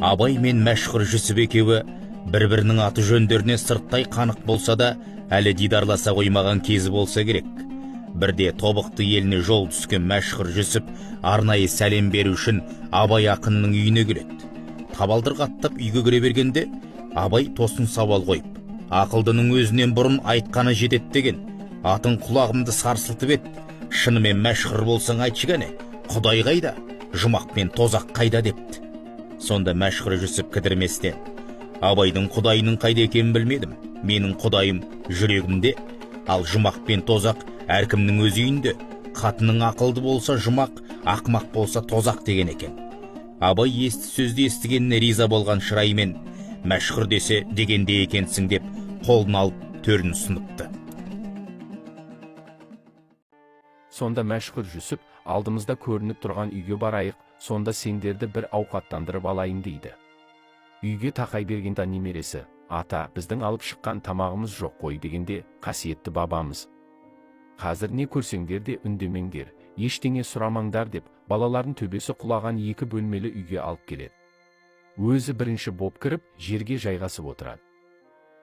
Абай мен мәшһүр Жүсіп екеуі бір-бірінің аты жөндеріне сырттай қанық болса да, әлі дидарласа қоймаған кезі болса керек. Бірде Тобықты еліне жол түскен мәшһүр Жүсіп арнайы сәлем беру үшін Абай ақынның үйіне келеді. Табалдырық аттап үйге кіре бергенде, Абай тосын сауал қойып, ақылдының өзінен бұрын айтқаны жетеді деген, атын құлағымды сарсылтып ет, шынымен мәшһүр болсаң айтшы кәне, Құдай қайда, жұмақ пен тозақ қайда депті. Сонда мәшһүр Жүсіп кідірместен, Абайдың құдайының қайда екенін білмедім, менің құдайым жүрегімде, ал жұмақ пен тозақ әркімнің өз үйінде, қатының ақылды болса жұмақ, ақмақ болса тозақ деген екен. Абай сөзді естігеніне риза болған шыраймен, мәшһүр десе дегенде екенсің деп қолын алып төрін ұсыныпты. Сонда мәшһүр Жүсіп, алдымызда көрініп тұрған үйге барайық, сонда сендерді бір ауқаттандырып алайын дейді. Үйге тақай бергенде немересі, ата, біздің алып шыққан тамағымыз жоқ қой дегенде, қасиетті бабамыз, қазір не көрсеңдер де үндемеңдер, ештеңе сұрамаңдар деп, балаларын төбесі құлаған 2 бөлмелі үйге алып келеді. Өзі бірінші боп кіріп, жерге жайғасып отырады.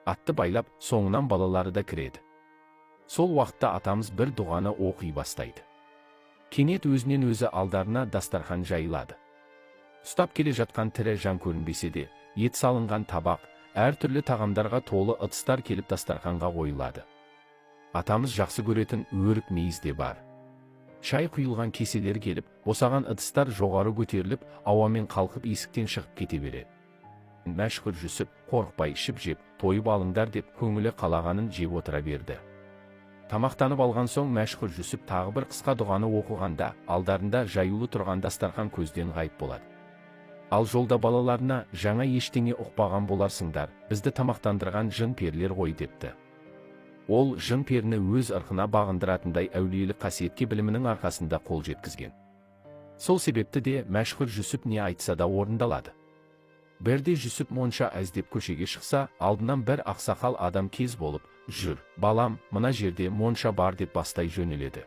Атты байлап, соңынан балалары да кіреді. Сол уақытта атамыз бір дұғаны оқи бастайды. Кенет өзінен өзі алдарына дастархан жайылады. Ұстап келе жатқан тірі жан көрінбесе де, ет салынған табақ, әртүрлі тағамдарға толы ыдыстар келіп дастарханға қойылады. Атамыз жақсы көретін өрік мейіз де бар. Шай құйылған кеселер келіп, босаған ыдыстар жоғары көтеріліп, ауамен қалқып есіктен шығып кете береді. Мәшһүр Жүсіп, қорықпай ішіп жеп, тойып алыңдар деп көңілі қалағанын жеп отыра берді. Тамақтанып алған соң мәшһүр Жүсіп тағы бір қысқа дұғаны оқығанда, алдарында жаюлы тұрған дастархан көзден ғайып болады. Ал жолда балаларына, жаңа ештеңе ұқпаған боларсыңдар, бізді тамақтандырған жын перілер ғой депті. Ол жын періні өз ырқына бағындыратындай әулиелік қасиетке білімінің арқасында қол жеткізген. Сол себепті де мәшһүр Жүсіп не айтса да орындалады. Бірде Жүсіп монша әздеп көшеге шықса, алдынан бір ақсақал адам кез болып, жүр, балам, мына жерде монша бар деп бастай жөнеледі.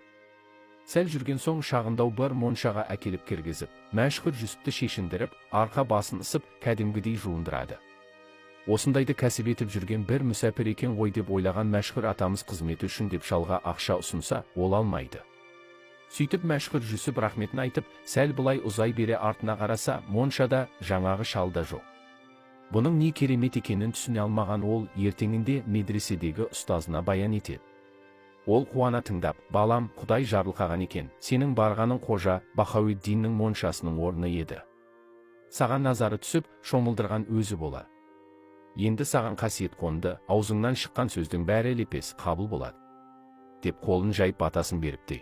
Сәл жүрген соң шағындау бір моншаға әкеліп кіргізіп, мәшһүр Жүсіпті шешіндіріп, арқа басын ысып, кәдімгідей жуындырады. Осындайды кәсіп етіп жүрген бір мүсәпір екен ғой деп ойлаған мәшһүр атамыз қызметі үшін деп шалға ақша ұсынса, ол алмайды. Сөйтіп мәшһүр Жүсіп рахметін айтып, сәл былай ұзай бере артына қараса, моншада жаңағы шалда жоқ. Бұның не керемет екенін түсіне алмаған ол, ертеңінде медреседегі ұстазына баян етеді. Ол қуана тыңдап, балам, Құдай жарылқаған екен, сенің барғаның қожа Бахауиддиннің моншасының орны еді. Саған назары түсіп, шомылдырған өзі болар. Енді саған қасиет қонды, аузыңнан шыққан сөздің бәрі лепес, қабыл болады, деп қолын жайып батасын беріпті.